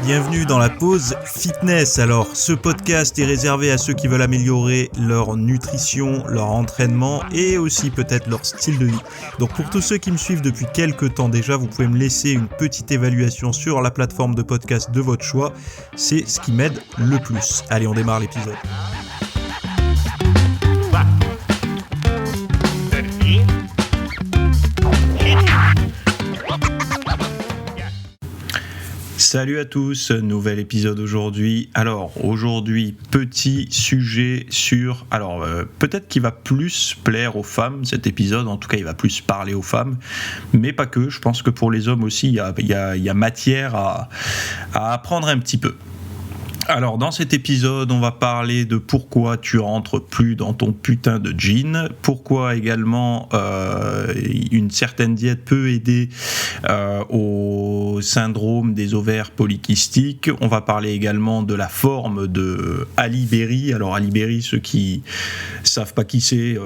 Bienvenue dans la pause fitness. Alors, ce podcast est réservé à ceux qui veulent améliorer leur nutrition, leur entraînement et aussi peut-être leur style de vie. Donc, pour tous ceux qui me suivent depuis quelques temps déjà, vous pouvez me laisser une petite évaluation sur la plateforme de podcast de votre choix. C'est ce qui m'aide le plus. Allez, on démarre l'épisode. Salut à tous, nouvel épisode aujourd'hui. Alors aujourd'hui, petit sujet sur... peut-être qu'il va plus plaire aux femmes cet épisode, en tout cas il va plus parler aux femmes, mais pas que, je pense que pour les hommes aussi il y a matière à apprendre un petit peu. Alors dans cet épisode, on va parler de pourquoi tu rentres plus dans ton putain de jean, pourquoi également une certaine diète peut aider au syndrome des ovaires polykystiques. On va parler également de la forme de Halle Berry. Alors Halle Berry, ceux qui savent pas qui c'est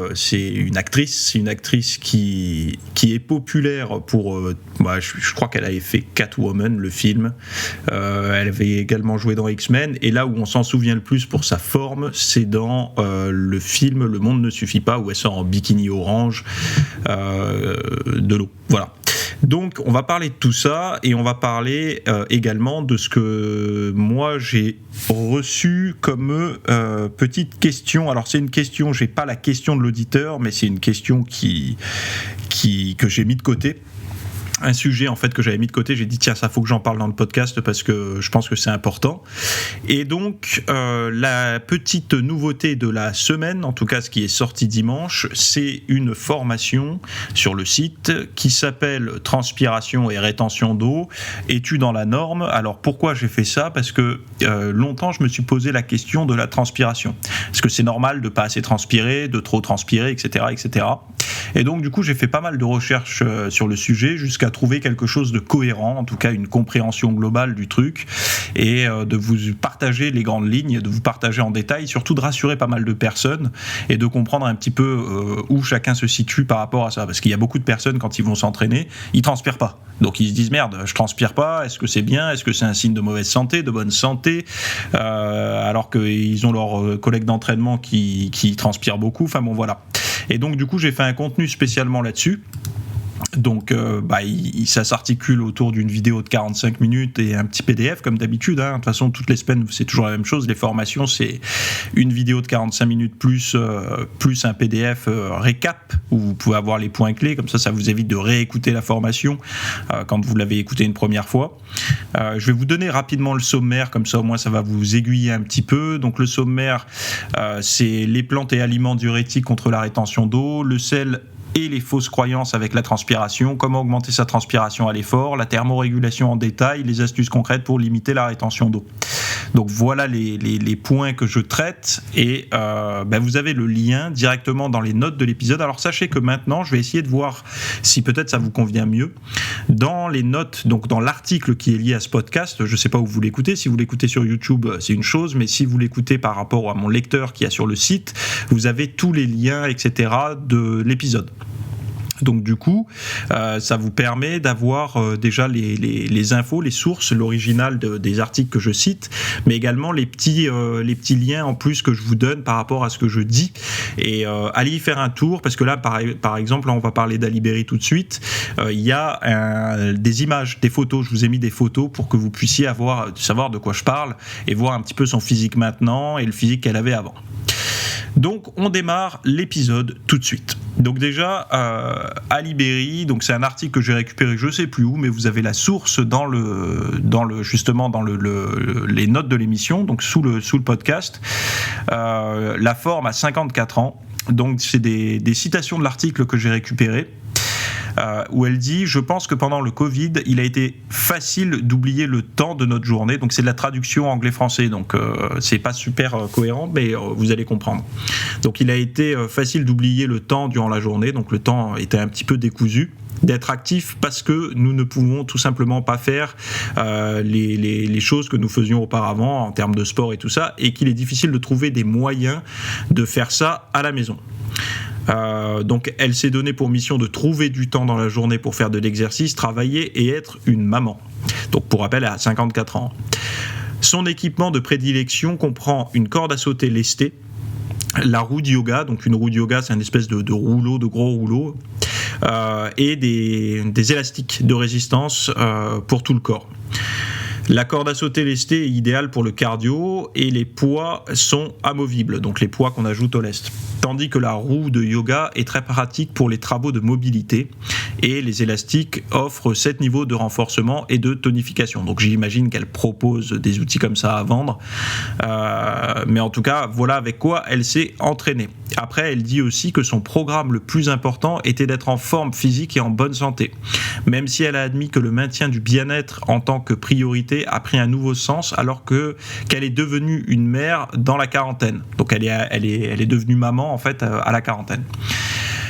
une actrice qui est populaire pour... je crois qu'elle avait fait Catwoman, le film. Elle avait également joué dans X-Men. Et là où on s'en souvient le plus pour sa forme, c'est dans le film Le Monde ne suffit pas, où elle sort en bikini orange de l'eau. Voilà. Donc on va parler de tout ça et on va parler également de ce que moi j'ai reçu comme petite question. Alors c'est une question, j'ai pas la question de l'auditeur, mais c'est une question que j'ai mis de côté. Un sujet en fait que j'avais mis de côté, j'ai dit tiens ça faut que j'en parle dans le podcast parce que je pense que c'est important. Et donc la petite nouveauté de la semaine, en tout cas ce qui est sorti dimanche, c'est une formation sur le site qui s'appelle Transpiration et rétention d'eau, es-tu dans la norme? Alors pourquoi j'ai fait ça? Parce que longtemps je me suis posé la question de la transpiration. Est-ce que c'est normal de pas assez transpirer, de trop transpirer, etc. etc. Et donc du coup j'ai fait pas mal de recherches sur le sujet jusqu'à trouver quelque chose de cohérent, en tout cas une compréhension globale du truc, et de vous partager les grandes lignes, de vous partager en détail, surtout de rassurer pas mal de personnes et de comprendre un petit peu où chacun se situe par rapport à ça, parce qu'il y a beaucoup de personnes quand ils vont s'entraîner, ils transpirent pas, donc ils se disent merde, je transpire pas, est-ce que c'est bien, est-ce que c'est un signe de mauvaise santé, de bonne santé, alors qu'ils ont leurs collègues d'entraînement qui transpirent beaucoup, enfin bon voilà. Et donc du coup j'ai fait un contenu spécialement là-dessus. Donc ça s'articule autour d'une vidéo de 45 minutes et un petit PDF comme d'habitude, hein. De toute façon toutes les semaines c'est toujours la même chose, les formations c'est une vidéo de 45 minutes plus un PDF récap où vous pouvez avoir les points clés, comme ça vous évite de réécouter la formation quand vous l'avez écoutée une première fois. Je vais vous donner rapidement le sommaire, comme ça au moins ça va vous aiguiller un petit peu. Donc le sommaire c'est les plantes et aliments diurétiques contre la rétention d'eau, le sel et les fausses croyances avec la transpiration, comment augmenter sa transpiration à l'effort, la thermorégulation en détail, les astuces concrètes pour limiter la rétention d'eau. Donc voilà les points que je traite et vous avez le lien directement dans les notes de l'épisode. Alors sachez que maintenant je vais essayer de voir si peut-être ça vous convient mieux. Dans les notes, donc dans l'article qui est lié à ce podcast, je ne sais pas où vous l'écoutez, si vous l'écoutez sur YouTube c'est une chose, mais si vous l'écoutez par rapport à mon lecteur qui est sur le site, vous avez tous les liens etc. de l'épisode. Donc du coup, ça vous permet d'avoir déjà les infos, les sources, l'original des articles que je cite, mais également les petits liens en plus que je vous donne par rapport à ce que je dis. Et allez y faire un tour, parce que là, par exemple, là, on va parler d'Halle Berry tout de suite. Il y a des images, des photos. Je vous ai mis des photos pour que vous puissiez savoir de quoi je parle et voir un petit peu son physique maintenant et le physique qu'elle avait avant. Donc on démarre l'épisode tout de suite. Donc déjà Halle Berry, donc c'est un article que j'ai récupéré je sais plus où, mais vous avez la source dans les notes de l'émission, donc sous le podcast. La forme à 54 ans. Donc c'est des citations de l'article que j'ai récupéré. Où elle dit « Je pense que pendant le Covid, il a été facile d'oublier le temps de notre journée. » Donc c'est de la traduction anglais-français, donc c'est pas super cohérent, mais vous allez comprendre. Donc il a été facile d'oublier le temps durant la journée, donc le temps était un petit peu décousu. D'être actif parce que nous ne pouvons tout simplement pas faire les choses que nous faisions auparavant en termes de sport et tout ça, et qu'il est difficile de trouver des moyens de faire ça à la maison. Donc elle s'est donnée pour mission de trouver du temps dans la journée pour faire de l'exercice, travailler et être une maman. Donc pour rappel, elle a 54 ans. Son équipement de prédilection comprend une corde à sauter lestée, la roue de yoga, donc une roue de yoga c'est une espèce de rouleau, de gros rouleau, et des élastiques de résistance pour tout le corps. La corde à sauter lestée est idéale pour le cardio et les poids sont amovibles, donc les poids qu'on ajoute au lest. Tandis que la roue de yoga est très pratique pour les travaux de mobilité et les élastiques offrent 7 niveaux de renforcement et de tonification. Donc j'imagine qu'elle propose des outils comme ça à vendre, mais en tout cas voilà avec quoi elle s'est entraînée. Après elle dit aussi que son programme le plus important était d'être en forme physique et en bonne santé, même si elle a admis que le maintien du bien-être en tant que priorité a pris un nouveau sens alors qu'elle est devenue une mère dans la quarantaine. Donc elle est devenue maman en fait à la quarantaine.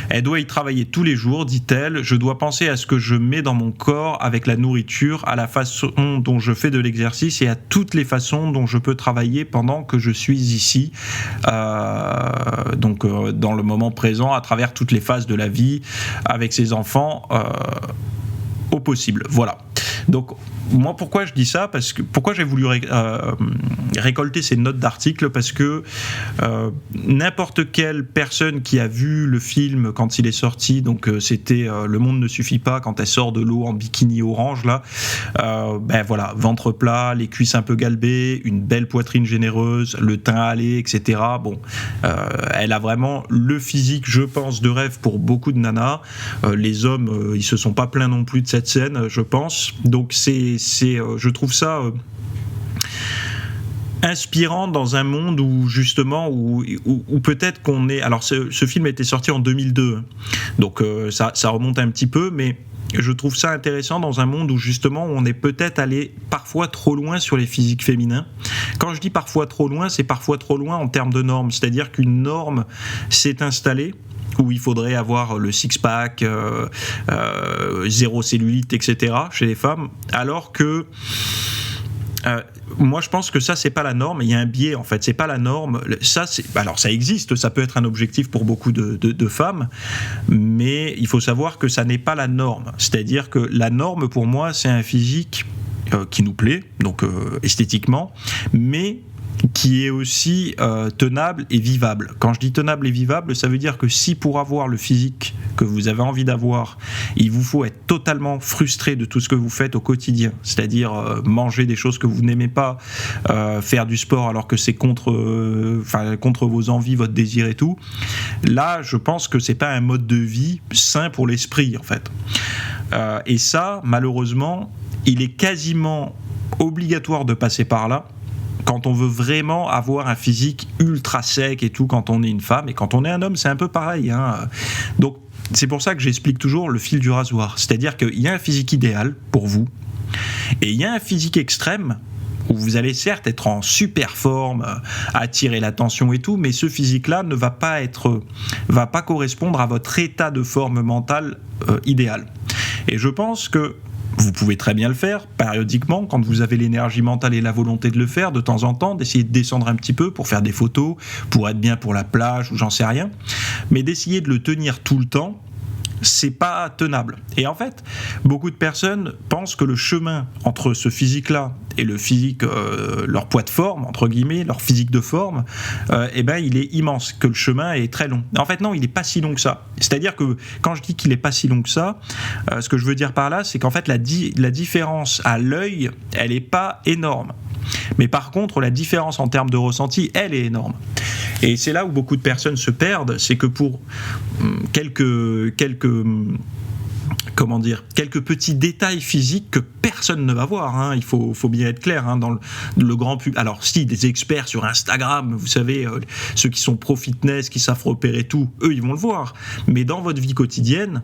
Elle doit y travailler tous les jours, dit-elle. Je dois penser à ce que je mets dans mon corps avec la nourriture, à la façon dont je fais de l'exercice et à toutes les façons dont je peux travailler pendant que je suis ici. Donc dans le moment présent, à travers toutes les phases de la vie, avec ses enfants, au possible. Voilà. Donc moi pourquoi je dis ça, pourquoi j'ai voulu récolter ces notes d'articles, parce que n'importe quelle personne qui a vu le film quand il est sorti, donc c'était Le Monde ne suffit pas, quand elle sort de l'eau en bikini orange là, voilà, ventre plat, les cuisses un peu galbées, une belle poitrine généreuse, le teint hâlé, etc. Elle a vraiment le physique, je pense, de rêve pour beaucoup de nanas. Les hommes ils se sont pas plaints non plus de cette scène, je pense. Donc je trouve ça inspirant dans un monde où justement où peut-être qu'on est. Alors ce film a été sorti en 2002, donc ça remonte un petit peu, mais je trouve ça intéressant dans un monde où justement on est peut-être allé parfois trop loin sur les physiques féminins. Quand je dis parfois trop loin, c'est parfois trop loin en termes de normes, c'est-à-dire qu'une norme s'est installée où il faudrait avoir le six-pack, zéro cellulite, etc. chez les femmes, alors que moi je pense que ça c'est pas la norme, il y a un biais en fait, c'est pas la norme. Alors ça existe, ça peut être un objectif pour beaucoup de femmes, mais il faut savoir que ça n'est pas la norme. C'est-à-dire que la norme pour moi c'est un physique qui nous plaît, donc esthétiquement, mais qui est aussi tenable et vivable. Quand je dis tenable et vivable, ça veut dire que si pour avoir le physique que vous avez envie d'avoir, il vous faut être totalement frustré de tout ce que vous faites au quotidien, c'est-à-dire manger des choses que vous n'aimez pas, faire du sport alors que c'est contre vos envies, votre désir et tout, là je pense que c'est pas un mode de vie sain pour l'esprit en fait. Et ça, malheureusement, il est quasiment obligatoire de passer par là quand on veut vraiment avoir un physique ultra sec et tout, quand on est une femme, et quand on est un homme c'est un peu pareil, hein. Donc c'est pour ça que j'explique toujours le fil du rasoir, c'est-à-dire qu'il y a un physique idéal pour vous et il y a un physique extrême où vous allez certes être en super forme, attirer l'attention et tout, mais ce physique-là ne va pas correspondre à votre état de forme mentale idéal. Et je pense que vous pouvez très bien le faire, périodiquement, quand vous avez l'énergie mentale et la volonté de le faire, de temps en temps, d'essayer de descendre un petit peu pour faire des photos, pour être bien pour la plage ou j'en sais rien, mais d'essayer de le tenir tout le temps, c'est pas tenable. Et en fait, beaucoup de personnes pensent que le chemin entre ce physique-là et le physique, leur poids de forme, entre guillemets, leur physique de forme, il est immense, que le chemin est très long. En fait, non, il n'est pas si long que ça. C'est-à-dire que quand je dis qu'il n'est pas si long que ça, ce que je veux dire par là, c'est qu'en fait, la différence à l'œil, elle n'est pas énorme. Mais par contre, la différence en termes de ressenti, elle est énorme. Et c'est là où beaucoup de personnes se perdent, c'est que pour quelques petits détails physiques que personne ne va voir, hein. Il faut bien être clair, hein, dans le grand public. Alors si, des experts sur Instagram, vous savez, ceux qui sont pro-fitness, qui savent repérer tout, eux ils vont le voir, mais dans votre vie quotidienne,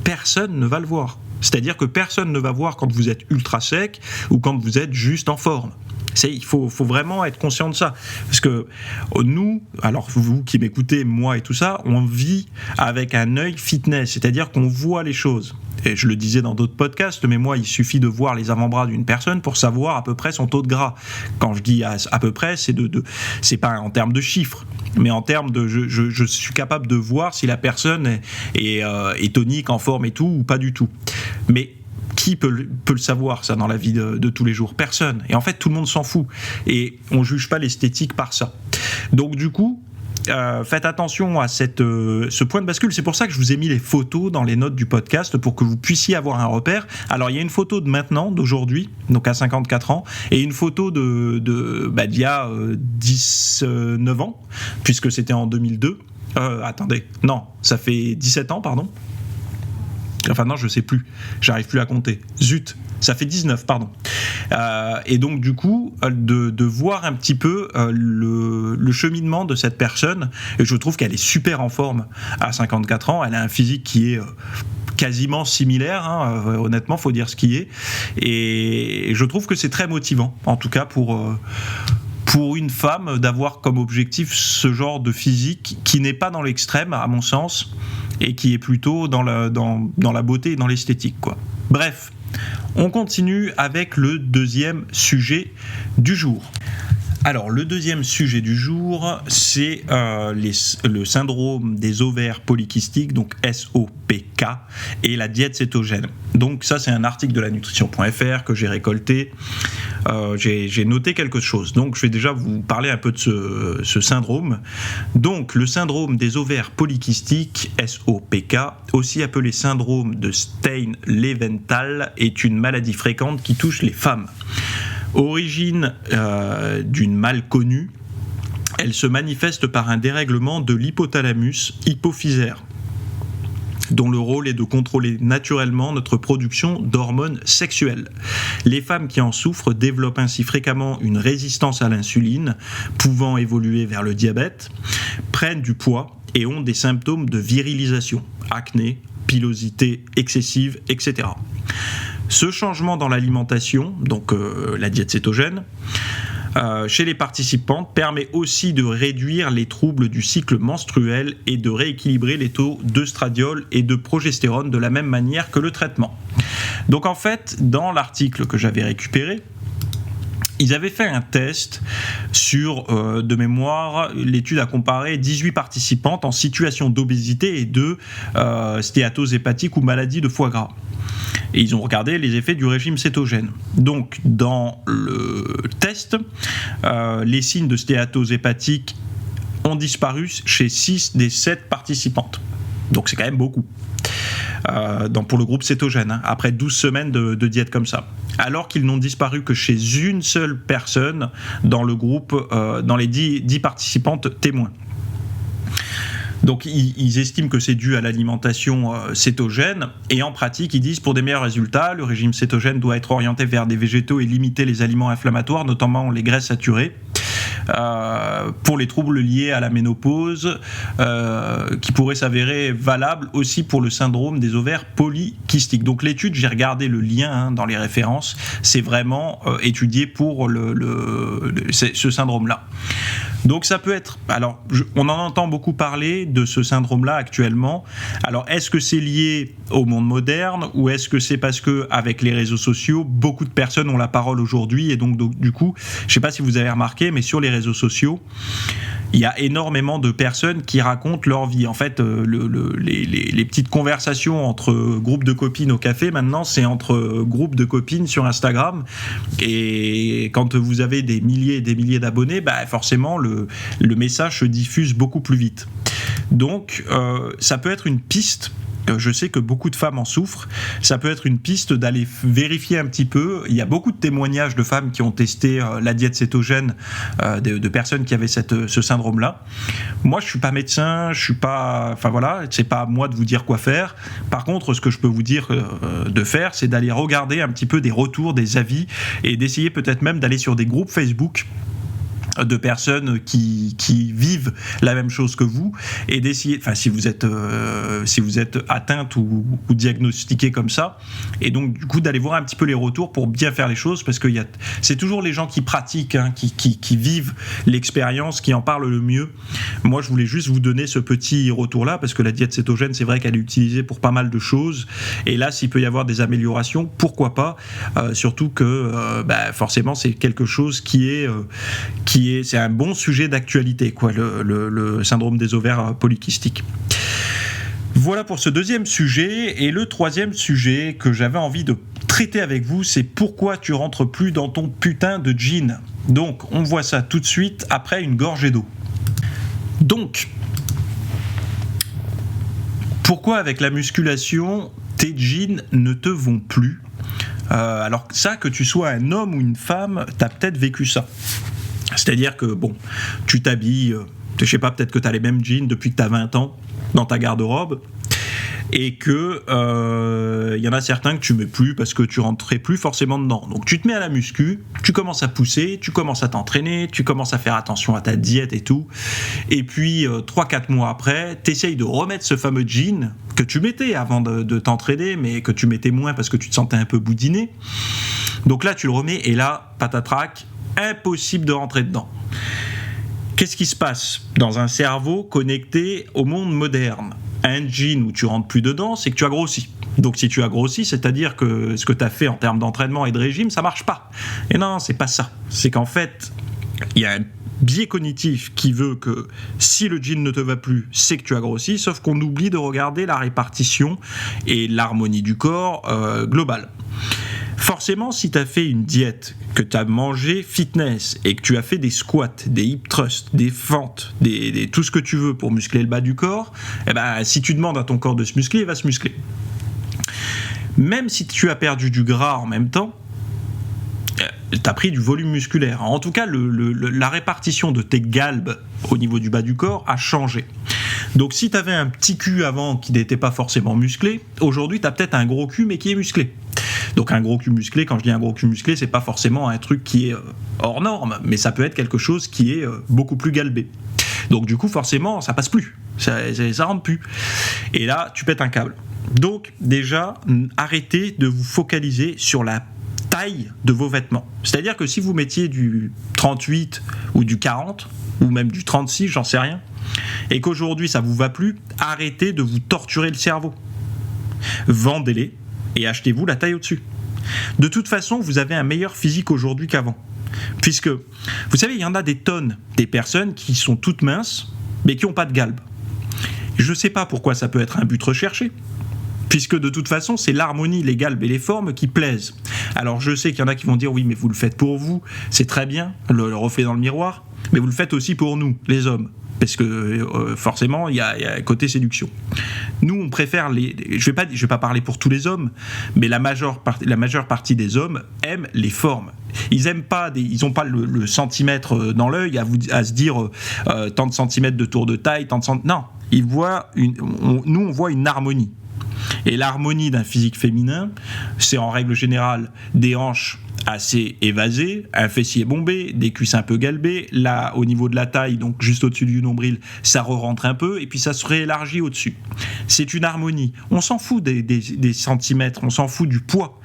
personne ne va le voir. C'est-à-dire que personne ne va voir quand vous êtes ultra sec ou quand vous êtes juste en forme. Il faut vraiment être conscient de ça, parce que nous, alors vous qui m'écoutez, moi et tout ça, on vit avec un œil fitness, c'est-à-dire qu'on voit les choses. Et je le disais dans d'autres podcasts, mais moi il suffit de voir les avant-bras d'une personne pour savoir à peu près son taux de gras. Quand je dis à peu près, c'est pas en termes de chiffres, mais en termes de je suis capable de voir si la personne est tonique, en forme et tout, ou pas du tout. Mais qui peut le savoir, ça, dans la vie de tous les jours? Personne. Et en fait, tout le monde s'en fout. Et on juge pas l'esthétique par ça. Donc du coup, faites attention à ce point de bascule. C'est pour ça que je vous ai mis les photos dans les notes du podcast pour que vous puissiez avoir un repère. Alors il y a une photo de maintenant, d'aujourd'hui, donc à 54 ans, et une photo d'il y a 19 ans, puisque c'était en 2002. Attendez, non, ça fait 17 ans, pardon. Enfin non, je sais plus, j'arrive plus à compter. Zut, ça fait 19, pardon. Et donc du coup, de voir un petit peu le cheminement de cette personne, et je trouve qu'elle est super en forme à 54 ans, elle a un physique qui est quasiment similaire, hein, honnêtement, faut dire ce qui est, et je trouve que c'est très motivant, en tout cas pour une femme, d'avoir comme objectif ce genre de physique qui n'est pas dans l'extrême, à mon sens, et qui est plutôt dans la beauté et dans l'esthétique, quoi. Bref, on continue avec le deuxième sujet du jour. Alors, le deuxième sujet du jour, c'est le syndrome des ovaires polykystiques, donc SOPK, et la diète cétogène. Donc ça, c'est un article de la nutrition.fr que j'ai récolté. J'ai noté quelque chose. Donc, je vais déjà vous parler un peu de ce syndrome. Donc, le syndrome des ovaires polykystiques, SOPK, aussi appelé syndrome de Stein-Leventhal, est une maladie fréquente qui touche les femmes. Origine d'une mal connue, elle se manifeste par un dérèglement de l'hypothalamus hypophysaire, dont le rôle est de contrôler naturellement notre production d'hormones sexuelles. Les femmes qui en souffrent développent ainsi fréquemment une résistance à l'insuline, pouvant évoluer vers le diabète, prennent du poids et ont des symptômes de virilisation, acné, pilosité excessive, etc. Ce changement dans l'alimentation, donc la diète cétogène, chez les participantes permet aussi de réduire les troubles du cycle menstruel et de rééquilibrer les taux d'œstradiol et de progestérone de la même manière que le traitement. Donc en fait, dans l'article que j'avais récupéré, ils avaient fait un test sur, de mémoire, l'étude a comparé 18 participantes en situation d'obésité et de stéatose hépatique ou maladie de foie gras. Et ils ont regardé les effets du régime cétogène. Donc, dans le test, les signes de stéatose hépatique ont disparu chez 6 des 7 participantes. Donc, c'est quand même beaucoup. Pour le groupe cétogène, après 12 semaines de diète comme ça. Alors qu'ils n'ont disparu que chez une seule personne dans le groupe, dans les 10 participantes témoins. Donc ils estiment que c'est dû à l'alimentation cétogène, et en pratique ils disent pour des meilleurs résultats, le régime cétogène doit être orienté vers des végétaux et limiter les aliments inflammatoires, notamment les graisses saturées. Pour les troubles liés à la ménopause, qui pourraient s'avérer valables aussi pour le syndrome des ovaires polykystiques. Donc l'étude, j'ai regardé le lien dans les références, c'est vraiment étudié pour ce syndrome-là. Donc ça peut être... Alors, on en entend beaucoup parler de ce syndrome-là actuellement. Alors, est-ce que c'est lié au monde moderne, ou est-ce que c'est parce que avec les réseaux sociaux, beaucoup de personnes ont la parole aujourd'hui, et donc du coup, je ne sais pas si vous avez remarqué, mais sur les réseaux sociaux, il y a énormément de personnes qui racontent leur vie. En fait, les petites conversations entre groupes de copines au café, maintenant, c'est entre groupes de copines sur Instagram. Et quand vous avez des milliers et des milliers d'abonnés, forcément, le message se diffuse beaucoup plus vite. Donc, ça peut être une piste. Je sais que beaucoup de femmes en souffrent. Ça peut être une piste d'aller vérifier un petit peu. Il y a beaucoup de témoignages de femmes qui ont testé la diète cétogène, de personnes qui avaient ce syndrome-là. Moi, je suis pas médecin, je suis pas... Enfin voilà, c'est pas à moi de vous dire quoi faire. Par contre, ce que je peux vous dire de faire, c'est d'aller regarder un petit peu des retours, des avis, et d'essayer peut-être même d'aller sur des groupes Facebook de personnes qui vivent la même chose que vous, et d'essayer, enfin si vous êtes atteinte ou diagnostiquée comme ça, et donc du coup d'aller voir un petit peu les retours pour bien faire les choses, parce que c'est toujours les gens qui pratiquent, qui vivent l'expérience, qui en parlent le mieux. Moi je voulais juste vous donner ce petit retour là, parce que la diète cétogène, c'est vrai qu'elle est utilisée pour pas mal de choses, et là s'il peut y avoir des améliorations, pourquoi pas, surtout que forcément c'est quelque chose c'est un bon sujet d'actualité, quoi, le syndrome des ovaires polykystiques. Voilà pour ce deuxième sujet. Et le troisième sujet que j'avais envie de traiter avec vous, c'est pourquoi tu rentres plus dans ton putain de jean. Donc, on voit ça tout de suite après une gorgée d'eau. Donc, pourquoi avec la musculation, tes jeans ne te vont plus ? Alors ça, que tu sois un homme ou une femme, t'as peut-être vécu ça. C'est-à-dire que, bon, tu t'habilles, je sais pas, peut-être que t'as les mêmes jeans depuis que t'as 20 ans dans ta garde-robe, et que y en a certains que tu mets plus parce que tu rentrais plus forcément dedans. Donc tu te mets à la muscu, tu commences à pousser, tu commences à t'entraîner, tu commences à faire attention à ta diète et tout, et puis 3-4 mois après, t'essayes de remettre ce fameux jean que tu mettais avant de t'entraîner, mais que tu mettais moins parce que tu te sentais un peu boudiné. Donc là tu le remets, et là, patatrac, impossible de rentrer dedans. Qu'est-ce qui se passe dans un cerveau connecté au monde moderne ? Un jean où tu rentres plus dedans, c'est que tu as grossi. Donc si tu as grossi, c'est-à-dire que ce que tu as fait en termes d'entraînement et de régime, ça marche pas. Et non, c'est pas ça. C'est qu'en fait, il y a un biais cognitif qui veut que si le jean ne te va plus, c'est que tu as grossi, sauf qu'on oublie de regarder la répartition et l'harmonie du corps globale. Forcément, si tu as fait une diète, que tu as mangé fitness et que tu as fait des squats, des hip thrusts, des fentes, tout ce que tu veux pour muscler le bas du corps, eh ben, si tu demandes à ton corps de se muscler, il va se muscler. Même si tu as perdu du gras en même temps, tu as pris du volume musculaire. En tout cas, la répartition de tes galbes au niveau du bas du corps a changé. Donc si tu avais un petit cul avant qui n'était pas forcément musclé, aujourd'hui tu as peut-être un gros cul mais qui est musclé. Donc un gros cul musclé, quand je dis un gros cul musclé, c'est pas forcément un truc qui est hors norme, mais ça peut être quelque chose qui est beaucoup plus galbé. Donc du coup forcément ça passe plus, ça rentre plus. Et là tu pètes un câble. Donc déjà arrêtez de vous focaliser sur la taille de vos vêtements. C'est-à-dire que si vous mettiez du 38 ou du 40 ou même du 36, j'en sais rien, et qu'aujourd'hui ça vous va plus, arrêtez de vous torturer le cerveau. Vendez-les et achetez-vous la taille au-dessus. De toute façon, vous avez un meilleur physique aujourd'hui qu'avant. Puisque, vous savez, il y en a des tonnes, des personnes qui sont toutes minces, mais qui n'ont pas de galbe. Je ne sais pas pourquoi ça peut être un but recherché, puisque de toute façon, c'est l'harmonie, les galbes et les formes qui plaisent. Alors je sais qu'il y en a qui vont dire, oui, mais vous le faites pour vous, c'est très bien, le reflet dans le miroir, mais vous le faites aussi pour nous, les hommes. Parce que forcément, il y a un côté séduction. Nous, on préfère je vais pas parler pour tous les hommes, mais la majeure partie des hommes aiment les formes. Ils aiment pas ils ont pas le centimètre dans l'œil à se dire tant de centimètres de tour de taille, non, ils voient nous on voit une harmonie. Et l'harmonie d'un physique féminin, c'est en règle générale des hanches assez évasées, un fessier bombé, des cuisses un peu galbées, là au niveau de la taille, donc juste au-dessus du nombril, ça re-rentre un peu, et puis ça se réélargit au-dessus. C'est une harmonie. On s'en fout des centimètres, on s'en fout du poids.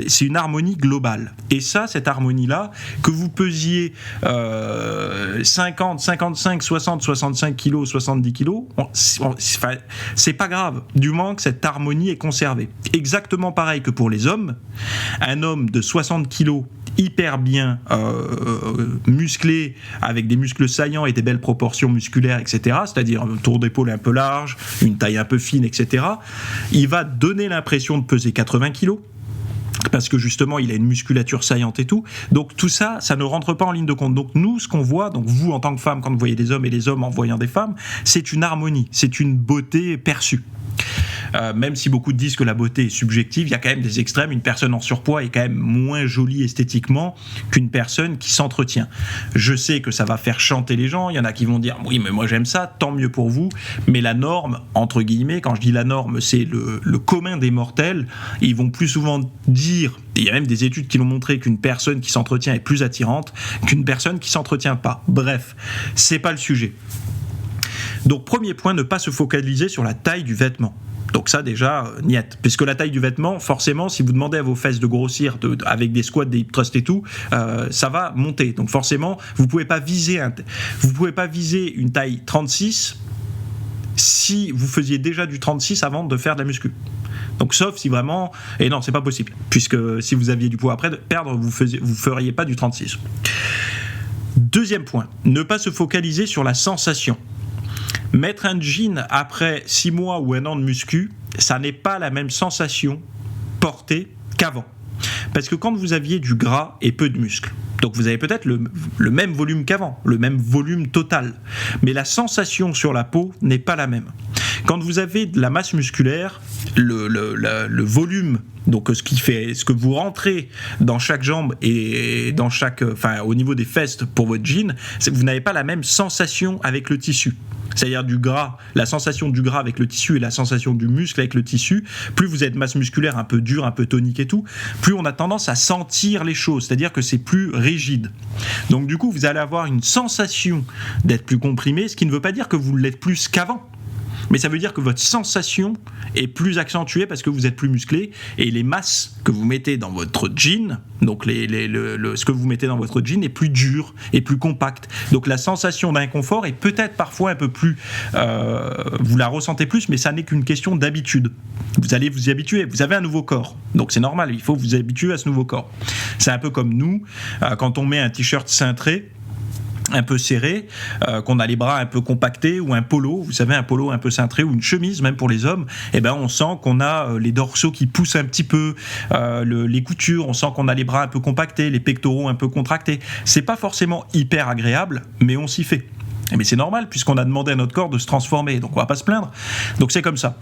C'est une harmonie globale. Et ça, cette harmonie-là, que vous pesiez 50, 55, 60, 65 kilos, 70 kilos, c'est pas grave, du moment que cette harmonie est conservée. Exactement pareil que pour les hommes. Un homme de 60 kilos hyper bien musclé, avec des muscles saillants et des belles proportions musculaires, etc., c'est-à-dire un tour d'épaule un peu large, une taille un peu fine, etc., il va donner l'impression de peser 80 kilos, parce que justement il a une musculature saillante et tout. Donc tout ça, ça ne rentre pas en ligne de compte. Donc nous, ce qu'on voit, donc vous en tant que femme, quand vous voyez des hommes, et les hommes en voyant des femmes, c'est une harmonie, c'est une beauté perçue. Même si beaucoup disent que la beauté est subjective, il y a quand même des extrêmes. Une personne en surpoids est quand même moins jolie esthétiquement qu'une personne qui s'entretient. Je sais que ça va faire chanter les gens, il y en a qui vont dire oui mais moi j'aime ça, tant mieux pour vous, mais la norme, entre guillemets, quand je dis la norme, c'est le commun des mortels. Ils vont plus souvent dire, il y a même des études qui l'ont montré, qu'une personne qui s'entretient est plus attirante qu'une personne qui s'entretient pas. Bref, c'est pas le sujet. Donc premier point, ne pas se focaliser sur la taille du vêtement. Donc ça déjà, niet. Puisque la taille du vêtement, forcément, si vous demandez à vos fesses de grossir avec des squats, des hip thrusts et tout, ça va monter. Donc forcément, vous pouvez pas viser une taille 36 si vous faisiez déjà du 36 avant de faire de la muscu. Donc sauf si vraiment... Et non, c'est pas possible. Puisque si vous aviez du poids après perdre, vous feriez pas du 36. Deuxième point, ne pas se focaliser sur la sensation. Mettre un jean après 6 mois ou 1 an de muscu, ça n'est pas la même sensation portée qu'avant. Parce que quand vous aviez du gras et peu de muscles, donc vous avez peut-être le même volume qu'avant, le même volume total, mais la sensation sur la peau n'est pas la même. Quand vous avez de la masse musculaire, le volume, donc ce que vous rentrez dans chaque jambe et dans au niveau des fesses pour votre jean, c'est que vous n'avez pas la même sensation avec le tissu. C'est-à-dire du gras, la sensation du gras avec le tissu et la sensation du muscle avec le tissu, plus vous êtes masse musculaire un peu dure, un peu tonique et tout, plus on a tendance à sentir les choses, c'est-à-dire que c'est plus rigide. Donc du coup, vous allez avoir une sensation d'être plus comprimé, ce qui ne veut pas dire que vous l'êtes plus qu'avant. Mais ça veut dire que votre sensation est plus accentuée parce que vous êtes plus musclé et les masses que vous mettez dans votre jean, donc ce que vous mettez dans votre jean est plus dur et plus compact. Donc la sensation d'inconfort est peut-être parfois un peu plus, vous la ressentez plus, mais ça n'est qu'une question d'habitude. Vous allez vous y habituer. Vous avez un nouveau corps, donc c'est normal. Il faut vous habituer à ce nouveau corps. C'est un peu comme nous, quand on met un t-shirt cintré, un peu serré, qu'on a les bras un peu compactés, ou un polo, vous savez, un polo un peu cintré, ou une chemise même pour les hommes, et ben on sent qu'on a les dorsaux qui poussent un petit peu, les coutures, on sent qu'on a les bras un peu compactés, les pectoraux un peu contractés. C'est pas forcément hyper agréable, mais on s'y fait. Mais c'est normal puisqu'on a demandé à notre corps de se transformer, donc on va pas se plaindre. Donc c'est comme ça.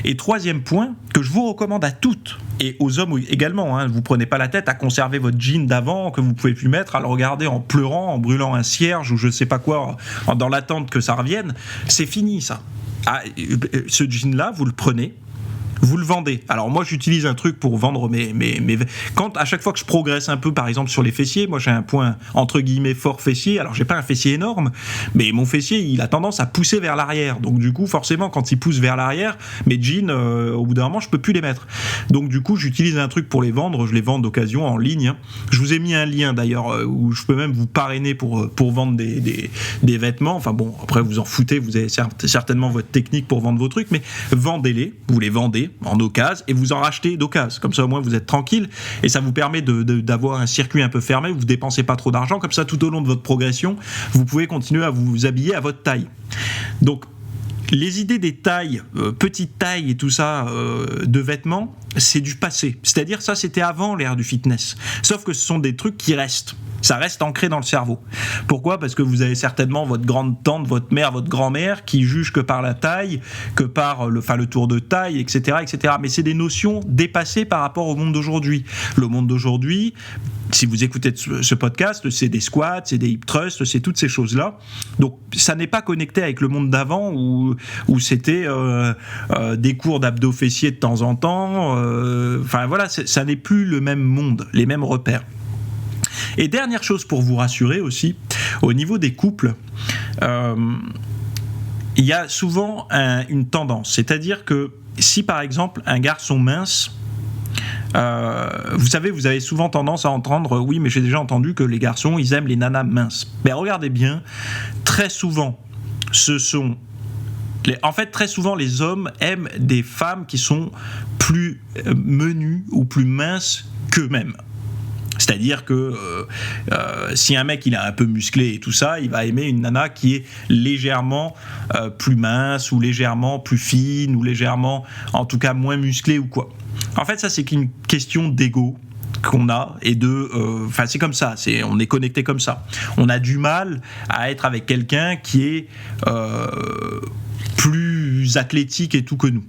Et troisième point que je vous recommande à toutes et aux hommes également, vous prenez pas la tête à conserver votre jean d'avant que vous pouvez plus mettre, à le regarder en pleurant, en brûlant un cierge ou je sais pas quoi, dans l'attente que ça revienne. C'est fini ça. Ce jean là, vous le prenez. Vous le vendez. Alors moi j'utilise un truc pour vendre mes quand à chaque fois que je progresse un peu, par exemple sur les fessiers, moi j'ai un point entre guillemets fort fessier. Alors j'ai pas un fessier énorme, mais mon fessier il a tendance à pousser vers l'arrière. Donc du coup forcément quand il pousse vers l'arrière, mes jeans au bout d'un moment je peux plus les mettre. Donc du coup j'utilise un truc pour les vendre. Je les vends d'occasion en ligne. Je vous ai mis un lien d'ailleurs où je peux même vous parrainer pour vendre des vêtements. Enfin bon après vous en foutez, vous avez certainement votre technique pour vendre vos trucs, mais vendez-les, vous les vendez en occasion et vous en rachetez d'occasion. Comme ça au moins vous êtes tranquille et ça vous permet d'avoir un circuit un peu fermé, vous dépensez pas trop d'argent, comme ça tout au long de votre progression vous pouvez continuer à vous habiller à votre taille. Donc les idées des tailles, petites tailles et tout ça de vêtements, c'est du passé. C'est-à-dire ça c'était avant l'ère du fitness. Sauf que ce sont des trucs qui restent. Ça reste ancré dans le cerveau. Pourquoi ? Parce que vous avez certainement votre grande-tante, votre mère, votre grand-mère qui jugent que par la taille, que par le tour de taille, etc., etc. Mais c'est des notions dépassées par rapport au monde d'aujourd'hui. Le monde d'aujourd'hui, si vous écoutez ce podcast, c'est des squats, c'est des hip thrusts, c'est toutes ces choses-là. Donc ça n'est pas connecté avec le monde d'avant où c'était des cours d'abdos fessiers de temps en temps. Enfin voilà, ça n'est plus le même monde, les mêmes repères. Et dernière chose pour vous rassurer aussi, au niveau des couples, il y a souvent une tendance, c'est-à-dire que si par exemple un garçon mince, vous savez, vous avez souvent tendance à entendre oui mais j'ai déjà entendu que les garçons ils aiment les nanas minces. Mais regardez bien, très souvent très souvent les hommes aiment des femmes qui sont plus menues ou plus minces qu'eux-mêmes. C'est-à-dire que si un mec il est un peu musclé et tout ça, il va aimer une nana qui est légèrement plus mince ou légèrement plus fine ou légèrement, en tout cas moins musclée ou quoi. En fait, ça c'est qu'une question d'ego qu'on a et c'est comme ça, on est connecté comme ça. On a du mal à être avec quelqu'un qui est plus athlétique et tout que nous.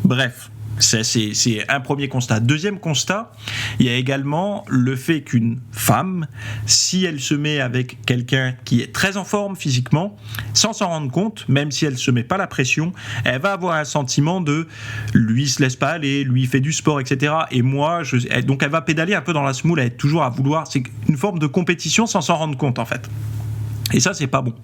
Bref. C'est un premier constat. Deuxième constat, il y a également le fait qu'une femme, si elle se met avec quelqu'un qui est très en forme physiquement, sans s'en rendre compte, même si elle ne se met pas la pression, elle va avoir un sentiment de lui se laisse pas aller, lui fait du sport, etc. Et moi, donc elle va pédaler un peu dans la semoule, elle est toujours à vouloir. C'est une forme de compétition sans s'en rendre compte en fait. Et ça, c'est pas bon.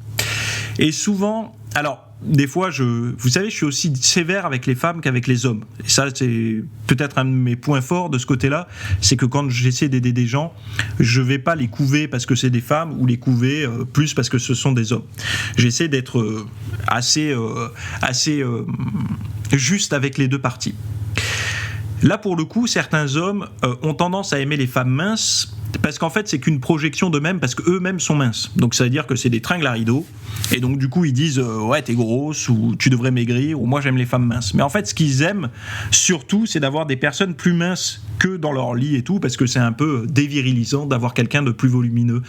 Et souvent, alors, des fois, vous savez, je suis aussi sévère avec les femmes qu'avec les hommes. Et ça, c'est peut-être un de mes points forts de ce côté-là, c'est que quand j'essaie d'aider des gens, je vais pas les couver parce que c'est des femmes ou les couver plus parce que ce sont des hommes. J'essaie d'être assez juste avec les deux parties. Là, pour le coup, certains hommes ont tendance à aimer les femmes minces parce qu'en fait, c'est qu'une projection d'eux-mêmes parce qu'eux-mêmes sont minces. Donc, ça veut dire que c'est des tringles à rideaux. Et donc, du coup, ils disent ouais, t'es grosse ou tu devrais maigrir ou moi, j'aime les femmes minces. Mais en fait, ce qu'ils aiment surtout, c'est d'avoir des personnes plus minces que dans leur lit et tout parce que c'est un peu dévirilisant d'avoir quelqu'un de plus volumineux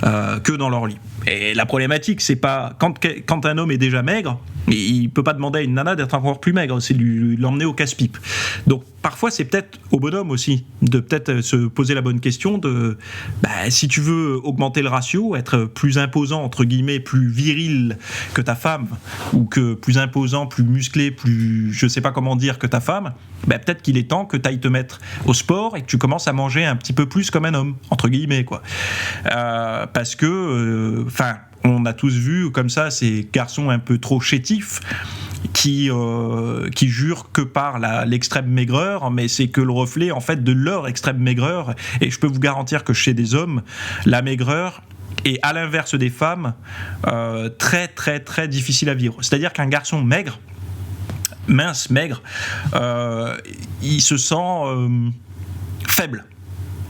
que dans leur lit. Et la problématique, c'est pas quand un homme est déjà maigre, il peut pas demander à une nana d'être encore plus maigre, c'est l'emmener au casse-pipe. Donc parfois c'est peut-être au bonhomme aussi de peut-être se poser la bonne question de si tu veux augmenter le ratio, être plus imposant entre guillemets, plus viril que ta femme ou que plus imposant, plus musclé, plus je sais pas comment dire que ta femme, peut-être qu'il est temps que tu ailles te mettre au sport et que tu commences à manger un petit peu plus comme un homme entre guillemets quoi. Parce que on a tous vu comme ça ces garçons un peu trop chétifs qui jurent que par l'extrême maigreur, mais c'est que le reflet en fait de leur extrême maigreur. Et je peux vous garantir que chez des hommes, la maigreur est à l'inverse des femmes très très très difficile à vivre. C'est-à-dire qu'un garçon maigre, il se sent faible.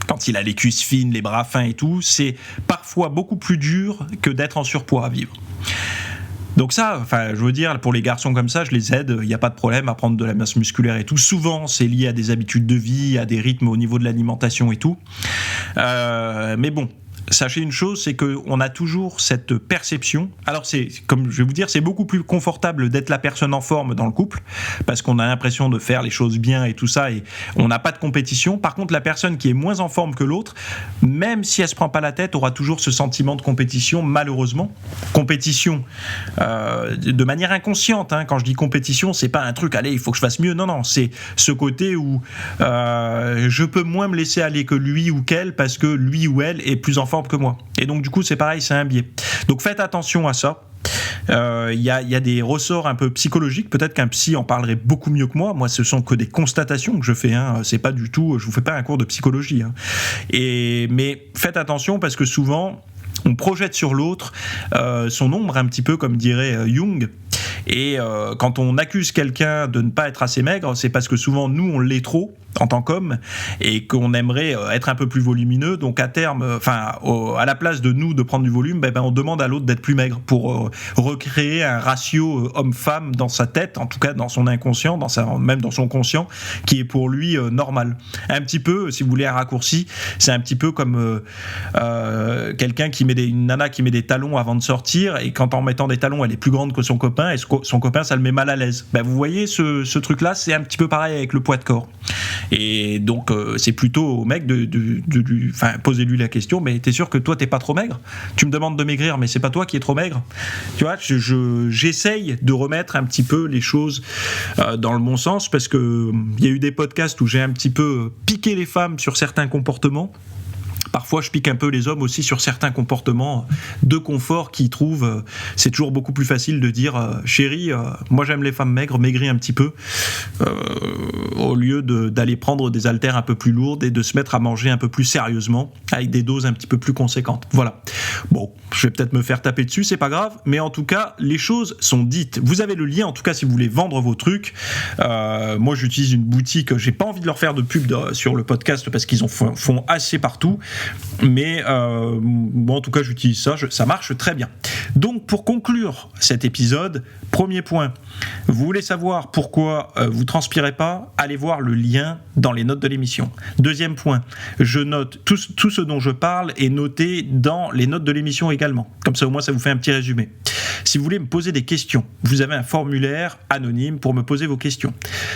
Quand il a les cuisses fines, les bras fins et tout, c'est parfois beaucoup plus dur que d'être en surpoids à vivre. Donc ça, je veux dire, pour les garçons comme ça, je les aide, il n'y a pas de problème à prendre de la masse musculaire et tout. Souvent, c'est lié à des habitudes de vie, à des rythmes au niveau de l'alimentation et tout. Mais bon, sachez une chose, c'est qu'on a toujours cette perception. Alors, comme je vais vous dire, c'est beaucoup plus confortable d'être la personne en forme dans le couple, parce qu'on a l'impression de faire les choses bien et tout ça, et on n'a pas de compétition. Par contre, la personne qui est moins en forme que l'autre, même si elle se prend pas la tête, aura toujours ce sentiment de compétition, malheureusement. Compétition de manière inconsciente. Quand je dis compétition, c'est pas un truc, allez, il faut que je fasse mieux. Non, c'est ce côté où je peux moins me laisser aller que lui ou qu'elle, parce que lui ou elle est plus en forme que moi. Et donc du coup c'est pareil, c'est un biais. Donc faites attention à ça. Il y a des ressorts un peu psychologiques, peut-être qu'un psy en parlerait beaucoup mieux que moi. Moi, ce sont que des constatations que je fais, c'est pas du tout, je vous fais pas un cours de psychologie. Mais faites attention parce que souvent on projette sur l'autre son ombre un petit peu comme dirait Jung. Et quand on accuse quelqu'un de ne pas être assez maigre, c'est parce que souvent nous on l'est trop en tant qu'homme et qu'on aimerait être un peu plus volumineux. Donc à terme, à la place de nous de prendre du volume, on demande à l'autre d'être plus maigre pour recréer un ratio homme-femme dans sa tête, en tout cas dans son inconscient, même dans son conscient, qui est pour lui normal. Un petit peu, si vous voulez un raccourci, c'est un petit peu comme quelqu'un une nana qui met des talons avant de sortir et quand en mettant des talons elle est plus grande que son copain et son copain ça le met mal à l'aise. Vous voyez ce truc là, c'est un petit peu pareil avec le poids de corps. Et donc c'est plutôt au mec de posez-lui la question, mais t'es sûr que toi t'es pas trop maigre ? Tu me demandes de maigrir mais c'est pas toi qui es trop maigre ? Tu vois, j'essaye de remettre un petit peu les choses dans le bon sens parce que il y a eu des podcasts où j'ai un petit peu piqué les femmes sur certains comportements. Parfois, je pique un peu les hommes aussi sur certains comportements de confort qu'ils trouvent. C'est toujours beaucoup plus facile de dire chérie, moi j'aime les femmes maigres, maigris un petit peu, au lieu d'aller prendre des haltères un peu plus lourdes et de se mettre à manger un peu plus sérieusement, avec des doses un petit peu plus conséquentes. Voilà. Bon, je vais peut-être me faire taper dessus, c'est pas grave, mais en tout cas, les choses sont dites. Vous avez le lien, en tout cas, si vous voulez vendre vos trucs. Moi, j'utilise une boutique, j'ai pas envie de leur faire de pub sur le podcast parce qu'ils font assez partout. Mais en tout cas j'utilise ça marche très bien. Donc pour conclure cet épisode, premier point, vous voulez savoir pourquoi vous transpirez pas, allez voir le lien dans les notes de l'émission. Deuxième point, je note tout ce dont je parle est noté dans les notes de l'émission également, comme ça au moins ça vous fait un petit résumé. Si vous voulez me poser des questions, vous avez un formulaire anonyme pour me poser vos questions.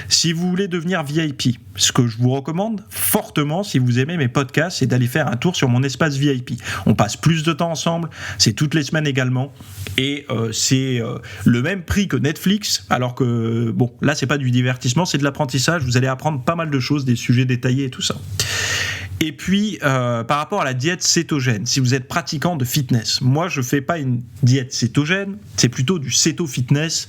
Si vous voulez devenir VIP, ce que je vous recommande fortement si vous aimez mes podcasts, c'est d'aller faire un tour sur mon espace VIP. On passe plus de temps ensemble, c'est toutes les semaines également, et c'est le même prix que Netflix, alors que, là c'est pas du divertissement, c'est de l'apprentissage, vous allez apprendre pas mal de choses, des sujets détaillés et tout ça. Et puis, par rapport à la diète cétogène, si vous êtes pratiquant de fitness, moi je fais pas une diète cétogène, c'est plutôt du céto-fitness,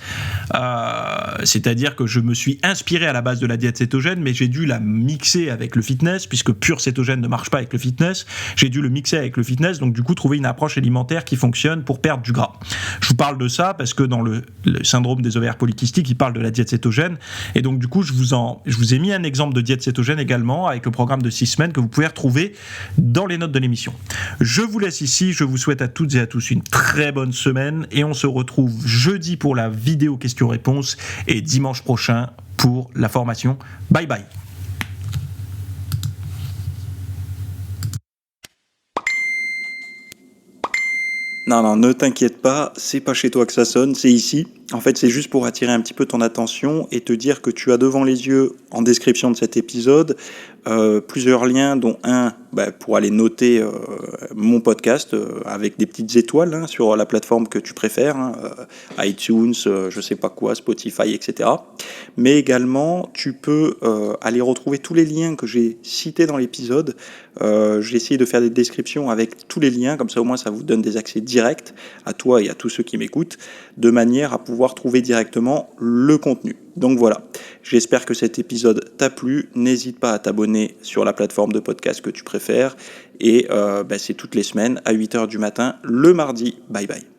c'est-à-dire que je me suis inspiré à la base de la diète cétogène, mais j'ai dû la mixer avec le fitness, puisque pur cétogène ne marche pas avec le fitness, j'ai dû le mixer avec le fitness, donc du coup trouver une approche alimentaire qui fonctionne pour perdre du gras. Je vous parle de ça parce que dans le syndrome des ovaires polykystiques, il parle de la diète cétogène, et donc du coup je vous ai mis un exemple de diète cétogène également, avec le programme de 6 semaines que vous pouvez retrouver dans les notes de l'émission. Je vous laisse ici, je vous souhaite à toutes et à tous une très bonne semaine et on se retrouve jeudi pour la vidéo questions-réponses et dimanche prochain pour la formation. Bye bye. Non, ne t'inquiète pas, c'est pas chez toi que ça sonne, c'est ici. En fait, c'est juste pour attirer un petit peu ton attention et te dire que tu as devant les yeux, en description de cet épisode, plusieurs liens, dont un pour aller noter mon podcast avec des petites étoiles sur la plateforme que tu préfères, iTunes, je sais pas quoi, Spotify, etc. Mais également, tu peux aller retrouver tous les liens que j'ai cités dans l'épisode. J'ai essayé de faire des descriptions avec tous les liens, comme ça au moins ça vous donne des accès directs à toi et à tous ceux qui m'écoutent, de manière à pouvoir trouver directement le contenu. Donc voilà, j'espère que cet épisode t'a plu. N'hésite pas à t'abonner sur la plateforme de podcast que tu préfères. Et c'est toutes les semaines à 8h du matin, le mardi. Bye bye.